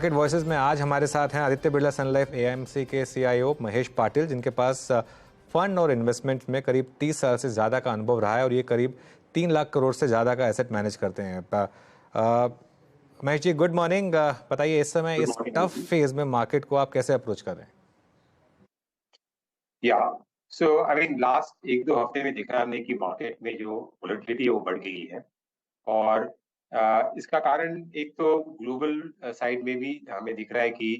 Market voices में आज हमारे साथ हैं आदित्य बिरला सन लाइफ एएमसी के सीईओ महेश पाटिल, जिनके पास फंड और इन्वेस्टमेंट में करीब 30 साल से ज़्यादा का अनुभव रहा है और ये करीब 3 लाख करोड़ से ज़्यादा का एसेट मैनेज करते हैं। Mahesh ji, good morning. बताइए, इस समय इस टफ फेज में मार्केट को आप कैसे अप्रोच कर रहे हैं? या सो आई मीन लास्ट एक दो हफ्ते में देखा हमने कि मार्केट में जो वोलेटिलिटी है वो बढ़ गई है। और इसका कारण एक तो ग्लोबल साइड में भी हमें दिख रहा है कि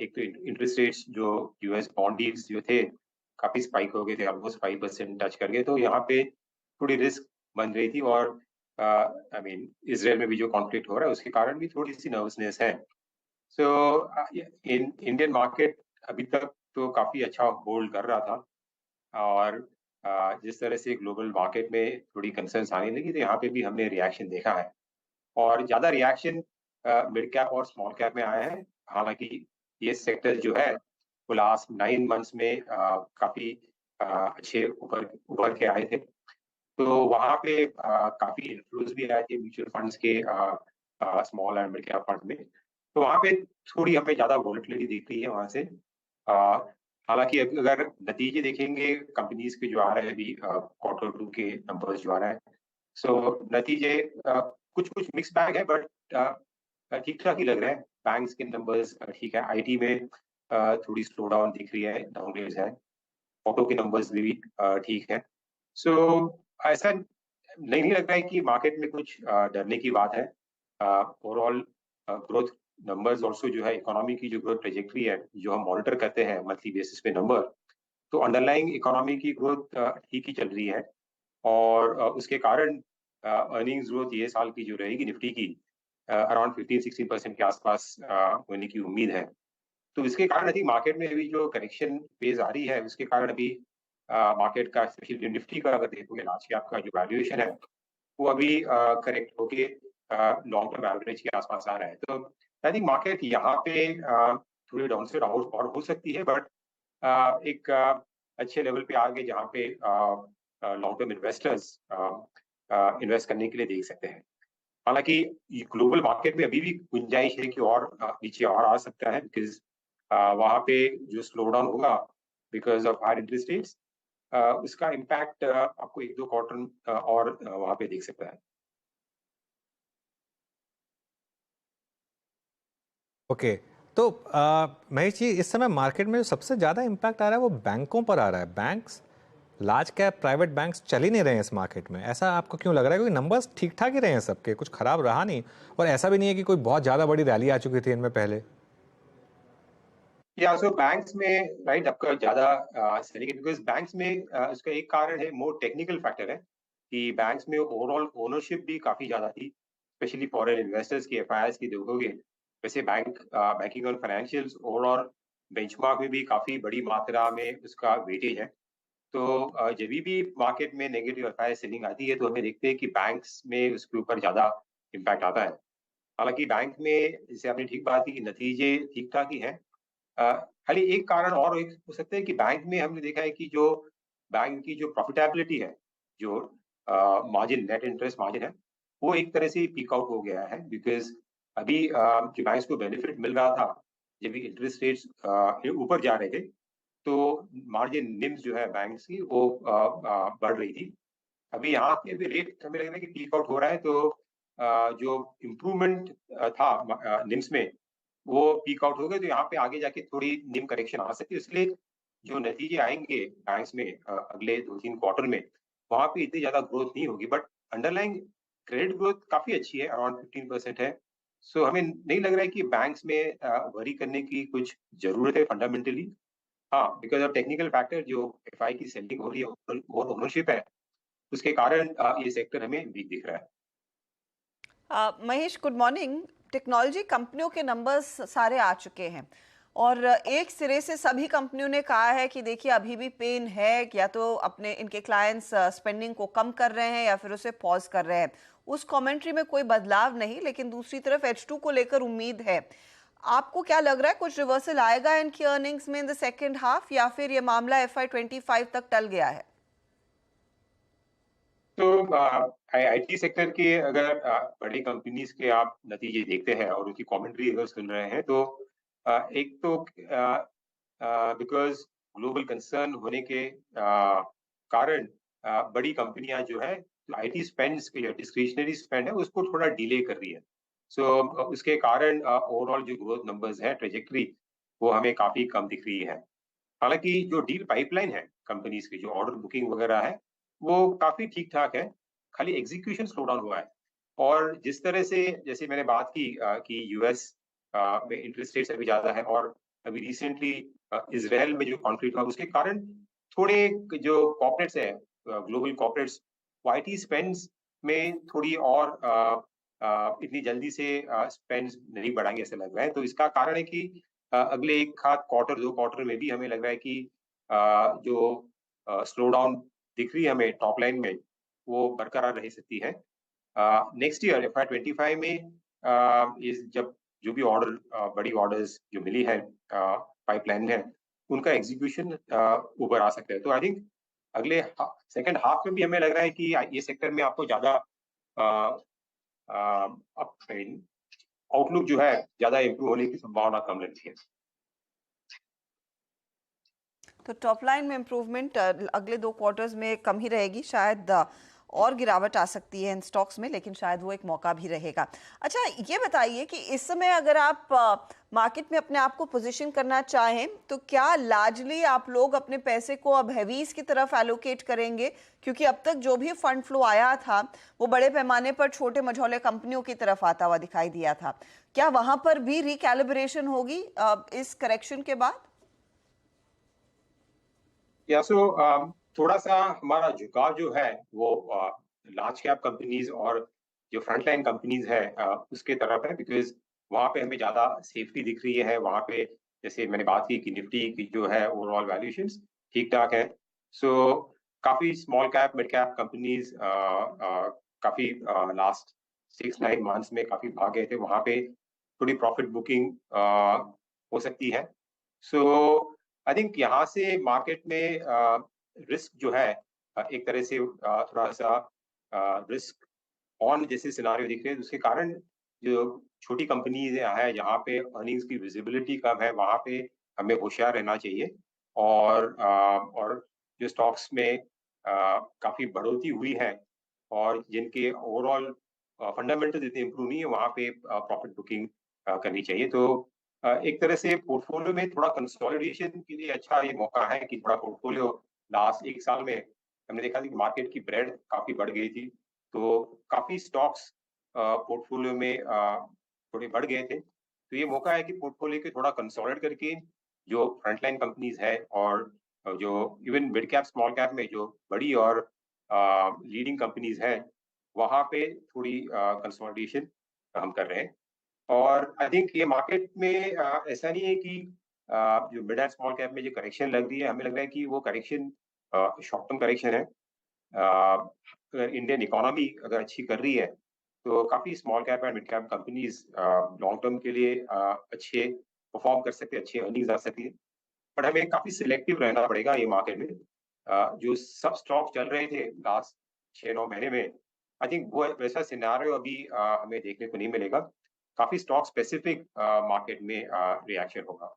एक तो इंटरेस्ट रेट्स जो यूएस बॉन्ड यील्ड्स जो थे काफी स्पाइक हो गए थे, ऑलमोस्ट 5% टच कर गए। तो यहाँ पे थोड़ी रिस्क बन रही थी। और आई मीन इसराइल में भी जो कॉन्फ्लिक्ट हो रहा है उसके कारण भी थोड़ी सी नर्वसनेस है। सो इन इंडियन मार्केट अभी तक तो काफी अच्छा होल्ड कर रहा था। और जिस तरह से ग्लोबल मार्केट में थोड़ी कंसर्न्स आने लगी तो यहाँ पे भी हमने रिएक्शन देखा है। और ज्यादा रिएक्शन मिड कैप और स्मॉल कैप में आया है। हालांकि ये सेक्टर जो है वो लास्ट 9 मंथ्स में काफी अच्छे ऊपर उभर के आए थे। तो वहाँ पे काफी इन्फ्लुएंस भी आए थे म्यूचुअल फंड्स के small and mid cap fund में। तो वहाँ पे थोड़ी हमें ज्यादा वोलेटिलिटी दिख रही है वहाँ से। हालांकि अगर नतीजे देखेंगे कंपनीज के जो आ रहे हैं अभी Q2 के नंबर्स जो आ रहे हैं, सो नतीजे कुछ कुछ मिक्स बैग है, बट ठीक ठाक ही लग रहा है। बैंक्स के नंबर्स ठीक है, आईटी में थोड़ी स्लो डाउन दिख रही है, डाउनग्रेड्स है। ऑटो के नंबर्स भी ठीक है। सो ऐसा नहीं लग रहा है कि मार्केट में कुछ डरने की बात है। ओवरऑल ग्रोथ नंबर्स ऑल्सो जो है, इकोनॉमी की जो ग्रोथ ट्रेजेक्ट्री है जो हम मॉनिटर करते हैं मंथली बेसिस पे नंबर, तो अंडरलाइंग इकोनॉमी की ग्रोथ ठीक ही चल रही है। और उसके कारण अर्निंग्स ग्रोथ ये साल की जो रहेगी निफ्टी की अराउंड 15-16% के आसपास होने की उम्मीद है। तो इसके कारण अभी मार्केट में अभी जो करेक्शन फेज आ रही है उसके कारण अभी मार्केट का स्पेशली निफ्टी का अगर देखोगे लास्ट ईयर आपका जो वैल्यूएशन है वो अभी करेक्ट होके लॉन्ग टर्म एवरेज के आसपास आ रहा है। तो आई थिंक मार्केट यहाँ पे थोड़ी डाउन साइड और हो सकती है, बट एक अच्छे लेवल पे आ गए जहाँ पे लॉन्ग टर्म इन्वेस्टर्स इन्वेस्ट करने के लिए देख सकते हैं। हालांकि ग्लोबल मार्केट में अभी भी गुंजाइश है कि और नीचे और आ सकता है, बिकॉज वहाँ पे जो स्लो डाउन होगा because of higher interest rates, उसका इम्पैक्ट आपको एक दो क्वार्टर और वहाँ पे देख सकता है। ओके, तो महेश जी, इस समय मार्केट में जो सबसे ज़्यादा इम्पैक्ट आ रहा है वो बैंकों पर आ रहा है। Banks, large cap private banks चल ही नहीं रहे हैं इस मार्केट में। ऐसा आपको क्यों लग रहा है? क्योंकि नंबर्स ठीक ठाक ही रहे हैं सबके, कुछ खराब रहा नहीं। और ऐसा भी नहीं है कि कोई बहुत ज़्यादा बड़ी रैली आ चुकी थी इनमें पहले। या सो बैंक्स में राइट आपका ज्यादा सेलिंग है, बिकॉज बैंक्स में उसका एक कारण है, मोर टेक्निकल फैक्टर है कि बैंक्स में ओवरऑल ओनरशिप भी काफी ज्यादा थी, स्पेशली फॉरेन इन्वेस्टर्स की एफआईआईस की देखोगे। वैसे बैंकिंग और फाइनेंशियल्स ओवरऑल बेंचमार्क में भी काफी बड़ी मात्रा में उसका वेटेज है। तो जब भी मार्केट में नेगेटिव एफआईआई सेलिंग आती है तो हमें देखते हैं कि बैंक्स में उसके ऊपर ज्यादा इम्पैक्ट आता है। हालांकि बैंक में जैसे आपने ठीक बात की कि नतीजे ठीक ठाक ही हैं। खाली एक कारण और एक हो सकता है कि बैंक में हमने देखा है कि जो बैंक की जो प्रॉफिटेबिलिटी है, जो मार्जिन नेट इंटरेस्ट मार्जिन है, वो एक तरह से पीक आउट हो गया है। बिकॉज अभी जो बैंक्स को बेनिफिट मिल रहा था जब भी इंटरेस्ट रेट्स ऊपर जा रहे थे, तो मार्जिन निम्स जो है बैंक्स की वो बढ़ रही थी। अभी यहाँ पे भी रेट हमें लग रहा है कि पीक आउट हो रहा है। तो जो इम्प्रूवमेंट था निम्स में वो पीक आउट हो गए। तो यहाँ पे आगे जाके थोड़ी निम करेक्शन आ सकती है। इसलिए जो नतीजे आएंगे बैंक्स में अगले 2-3 क्वार्टर में, वहां पे इतनी ज्यादा ग्रोथ नहीं होगी, बट अंडरलाइंग क्रेडिट ग्रोथ काफी अच्छी है, अराउंड 15% है। सो हमें नहीं लग रहा है कि बैंक्स में वरी करने की कुछ जरूरत है फंडामेंटली। हाँ, बिकॉज ऑफ टेक्निकल फैक्टर जो एफआई की सेलिंग हो रही है और ओनरशिप है, उसके कारण ये सेक्टर हमें वीक दिख रहा है। Mahesh, good morning. टेक्नोलॉजी कंपनियों के नंबर्स सारे आ चुके हैं और एक सिरे से सभी कंपनियों ने कहा है कि देखिए अभी भी पेन है, या तो अपने इनके क्लाइंट्स स्पेंडिंग को कम कर रहे हैं या फिर उसे पॉज कर रहे हैं। उस कमेंट्री में कोई बदलाव नहीं, लेकिन दूसरी तरफ H2 को लेकर उम्मीद है। आपको क्या लग रहा है, कुछ रिवर्सल आएगा इनकी अर्निंग्स में इन द सेकेंड हाफ, या फिर ये मामला FY25 तक टल गया है? तो आईटी सेक्टर के अगर बड़ी कंपनीज के आप नतीजे देखते हैं और उनकी कमेंट्री अगर सुन रहे हैं तो एक तो बिकॉज ग्लोबल कंसर्न होने के कारण बड़ी कंपनियां जो है आईटी स्पेंड्स के डिस्क्रिशनरी स्पेंड है उसको थोड़ा डिले कर रही है। सो उसके कारण ओवरऑल जो ग्रोथ नंबर्स है ट्रेजेक्टरी वो हमें काफी कम दिख रही है। हालांकि जो डील पाइपलाइन है कंपनीज की जो ऑर्डर बुकिंग वगैरह है वो काफी ठीक ठाक है, खाली एग्जीक्यूशन स्लो डाउन हुआ है। और जिस तरह से जैसे मैंने बात की कि यूएस में इंटरेस्ट रेट्स अभी ज्यादा है और अभी रिसेंटली इसराइल में जो कॉन्फ्लिक्ट हुआ उसके कारण थोड़े जो कॉर्पोरेट्स है ग्लोबल कॉर्पोरेट्स आईटी स्पेंड्स में थोड़ी और इतनी जल्दी से स्पेंड्स नहीं बढ़ाएंगे ऐसा लग रहा है। तो इसका कारण है कि अगले एक हाथ क्वार्टर 2 क्वार्टर में भी हमें लग रहा है कि जो स्लो डाउन दिख रही है हमें टॉप लाइन में वो बरकरार रह सकती है। नेक्स्ट ईयर FY25 में इस जब जो भी ऑर्डर बड़ी ऑर्डर्स जो मिली है पाइपलाइन में उनका एग्जीक्यूशन ऊपर आ सकता है। तो आई थिंक अगले सेकंड हाफ में भी हमें लग रहा है कि ये सेक्टर में आपको ज्यादा आउटलुक जो है ज्यादा इम्प्रूव होने की संभावना कम लगती है। तो टॉप लाइन में इम्प्रूवमेंट अगले 2 क्वार्टर्स में कम ही रहेगी, शायद और गिरावट आ सकती है इन स्टॉक्स में, लेकिन शायद वो एक मौका भी रहेगा। अच्छा, ये बताइए कि इस समय अगर आप मार्केट में अपने आप को पोजीशन करना चाहें तो क्या लार्जली आप लोग अपने पैसे को अब हैवीज की तरफ एलोकेट करेंगे, क्योंकि अब तक जो भी फंड फ्लो आया था वो बड़े पैमाने पर छोटे मझौले कंपनियों की तरफ आता हुआ दिखाई दिया था, क्या वहां पर भी रिकैलिब्रेशन होगी इस करेक्शन के बाद? या सो थोड़ा सा हमारा झुकाव जो है वो लार्ज कैप कंपनीज और जो फ्रंटलाइन कंपनीज है उसके तरफ है, बिकॉज वहाँ पे हमें ज्यादा सेफ्टी दिख रही है। वहाँ पे जैसे मैंने बात की कि निफ्टी की जो है ओवरऑल वैल्यूएशंस ठीक ठाक है। सो काफी small cap mid cap companies काफी लास्ट 6-9 मंथ्स में काफी भाग गए थे, वहाँ पे थोड़ी प्रॉफिट बुकिंग हो सकती है। सो आई थिंक यहाँ से मार्केट में रिस्क जो है एक तरह से थोड़ा सा रिस्क ऑन जैसे सिनारियो दिख रहे हैं, उसके कारण जो छोटी कंपनीज है जहाँ पे अर्निंग्स की विजिबिलिटी कम है वहाँ पे हमें होशियार रहना चाहिए। और जो स्टॉक्स में काफी बढ़ोतरी हुई है और जिनके ओवरऑल फंडामेंटल इतने इम्प्रूव नहीं है वहाँ पे प्रॉफिट बुकिंग करनी चाहिए। तो एक तरह से पोर्टफोलियो में थोड़ा कंसोलिडेशन के लिए अच्छा ये मौका है कि थोड़ा पोर्टफोलियो लास्ट 1 साल में हमने देखा कि मार्केट की ब्रेड काफी बढ़ गई थी, तो काफी स्टॉक्स पोर्टफोलियो में थोड़े बढ़ गए थे। तो ये मौका है कि पोर्टफोलियो के थोड़ा कंसोलिडेट करके जो फ्रंटलाइन कंपनीज है और जो even mid cap small cap में जो बड़ी और लीडिंग कंपनीज है वहाँ पे थोड़ी कंसोलिडेशन हम कर रहे हैं। और आई थिंक ये मार्केट में ऐसा नहीं है कि जो मिड एंड स्मॉल कैप में जो करेक्शन लग रही है हमें लग रहा है कि वो करेक्शन शॉर्ट टर्म करेक्शन है। अगर इंडियन इकोनॉमी अगर अच्छी कर रही है तो काफी small cap and mid cap companies long term के लिए अच्छे परफॉर्म कर सकते हैं, अच्छी अर्निंग्स आ सकती है। बट हमें काफी सिलेक्टिव रहना पड़ेगा ये मार्केट में। जो सब स्टॉक चल रहे थे लास्ट 6-9 महीने में आई थिंक वो वैसा सिनारियो अभी हमें देखने को नहीं मिलेगा। काफी स्टॉक स्पेसिफिक मार्केट में रिएक्शन होगा।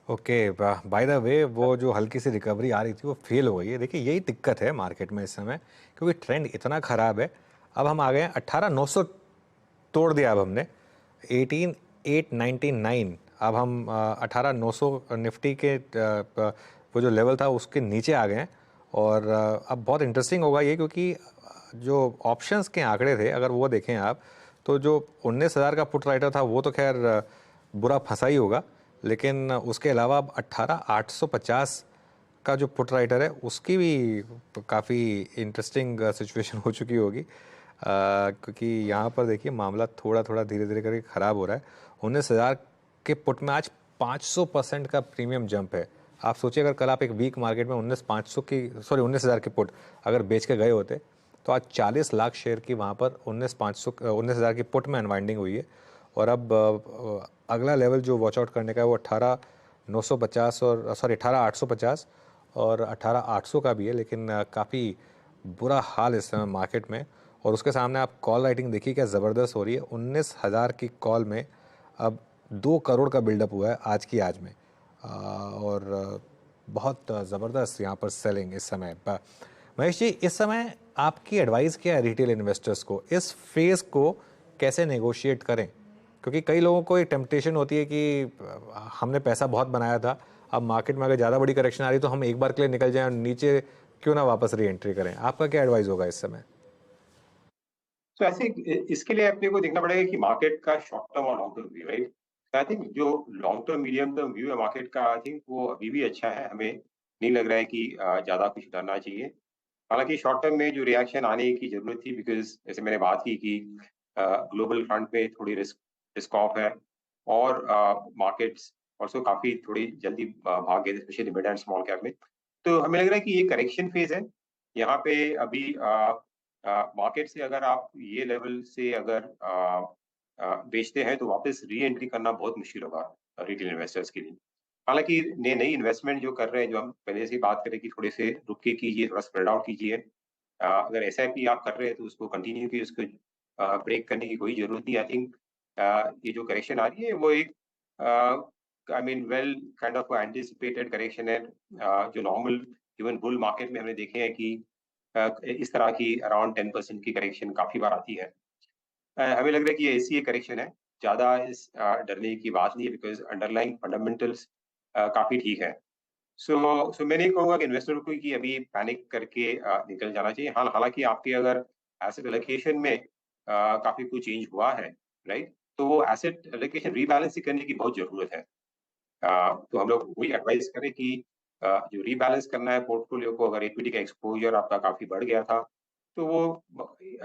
ओके, बाय द वे वो जो हल्की सी रिकवरी आ रही थी वो फेल हो गई है। देखिए यही दिक्कत है मार्केट में इस समय, क्योंकि ट्रेंड इतना ख़राब है। अब हम आ गए हैं 18,900 तोड़ दिया अब हमने, 18,899। अब हम 18,900 निफ्टी के वो जो लेवल था उसके नीचे आ गए हैं। और अब बहुत इंटरेस्टिंग होगा ये, क्योंकि जो ऑप्शंस के आंकड़े थे अगर वो देखें आप, तो जो 19,000 का पुट राइटर था वो तो खैर बुरा फंसा ही होगा, लेकिन उसके अलावा अब 18,850 का जो पुट राइटर है उसकी भी काफ़ी इंटरेस्टिंग सिचुएशन हो चुकी होगी, क्योंकि यहाँ पर देखिए मामला थोड़ा थोड़ा धीरे धीरे करके ख़राब हो रहा है। 19,000 के पुट में आज 500% का प्रीमियम जंप है। आप सोचिए अगर कल आप एक वीक मार्केट में 19,000 के पुट अगर बेच के गए होते तो आज 40 लाख शेयर की वहाँ पर 19,000 की पुट में अनवाइंडिंग हुई है। और अब अगला लेवल जो वॉच आउट करने का है वो 950 और 18,850 और 18,800 का भी है, लेकिन काफ़ी बुरा हाल इस समय मार्केट में। और उसके सामने आप कॉल राइटिंग देखिए क्या ज़बरदस्त हो रही है। 19,000 की कॉल में अब 2 करोड़ का बिल्डअप हुआ है आज की आज में। और बहुत ज़बरदस्त यहाँ पर सेलिंग इस समय। महेश जी, इस समय आपकी एडवाइस क्या है रिटेल इन्वेस्टर्स को, इस फेज़ को कैसे नेगोशिएट करें? क्योंकि कई लोगों को एक टेम्पटेशन होती है कि हमने पैसा बहुत बनाया था, अब मार्केट में अगर ज़्यादा बड़ी करेक्शन आ रही तो हम एक बार के लिए निकल जाएं और नीचे क्यों ना वापस री एंट्री करें। आपका क्या एडवाइस होगा इस समय? तो ऐसे इसके लिए अपने को देखना पड़ेगा कि मार्केट का शॉर्ट टर्म और long term view, right. I think जो long term medium term view है मार्केट का, आई थिंक वो अभी भी अच्छा है। हमें नहीं लग रहा है कि ज्यादा कुछ डरना चाहिए। हालांकि शॉर्ट टर्म में जो रिएक्शन आने की जरूरत थी, बिकॉज जैसे मैंने बात की कि ग्लोबल फ्रंट पे थोड़ी रिस्क ऑफ है, और मार्केट्स ऑल्सो काफी थोड़ी जल्दी भाग गए, specially mid and small cap में। तो हमें लग रहा है कि ये करेक्शन फेज है। यहाँ पे अभी मार्केट से अगर आप ये लेवल से अगर बेचते हैं तो वापस री एंट्री करना बहुत मुश्किल होगा रिटेल इन्वेस्टर्स के लिए। हालांकि नई इन्वेस्टमेंट जो कर रहे हैं, जो हम पहले से बात करें कि थोड़े से रुक के कीजिए, थोड़ा स्प्रेड आउट कीजिए। अगर एसआईपी आप कर रहे हैं तो उसको कंटिन्यू कीजिए, उसको ब्रेक करने की कोई जरूरत नहीं। आई थिंक ये जो करेक्शन आ रही है वो एक I mean well kind of anticipated correction है। जो नॉर्मल इवन बुल मार्केट में हमने देखे हैं कि इस तरह की अराउंड 10% की करेक्शन काफी बार आती है। हमें लग रहा है कि ये ऐसी करेक्शन है, ज्यादा इस डरने की बात नहीं है, बिकॉज अंडरलाइंग फंडामेंटल्स काफी ठीक है। सो मैं नहीं कहूंगा कि इन्वेस्टर को कि अभी पैनिक करके निकल जाना चाहिए। हालांकि आपके अगर एसेट एलोकेशन में काफी कुछ चेंज हुआ है, राइट, तो वो एसेट एलोकेशन रीबैलेंसिंग करने की बहुत जरूरत है। तो हम लोग वही एडवाइस करें कि जो रीबैलेंस करना है पोर्टफोलियो को, अगर इक्विटी का एक्सपोजर आपका काफी बढ़ गया था तो वो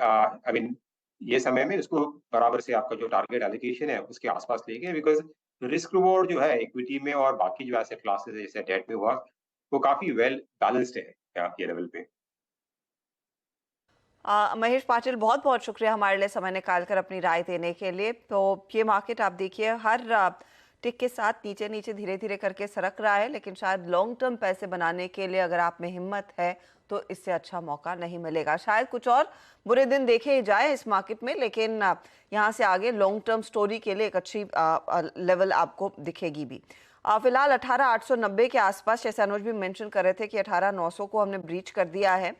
आई मीन ये समय में उसको बराबर से आपका जो टारगेट एलोकेशन है उसके आसपास लेके, बिकॉज रिस्क रिवॉर्ड जो है इक्विटी में और बाकी जो एसेट क्लासेस जैसे डेट में हुआ, वो काफी वेल बैलेंस्ड है ये लेवल पे। महेश पाटिल, बहुत बहुत शुक्रिया हमारे लिए समय निकाल कर अपनी राय देने के लिए। तो ये मार्केट आप देखिए हर टिक के साथ नीचे नीचे धीरे धीरे करके सरक रहा है, लेकिन शायद लॉन्ग टर्म पैसे बनाने के लिए अगर आप में हिम्मत है तो इससे अच्छा मौका नहीं मिलेगा। शायद कुछ और बुरे दिन देखे ही जाए इस मार्केट में, लेकिन यहाँ से आगे लॉन्ग टर्म स्टोरी के लिए एक अच्छी लेवल आपको दिखेगी भी। फिलहाल 18,890 के आसपास, जैसे अनुज भी मेंशन कर रहे थे कि 18,900 को हमने ब्रीच कर दिया है।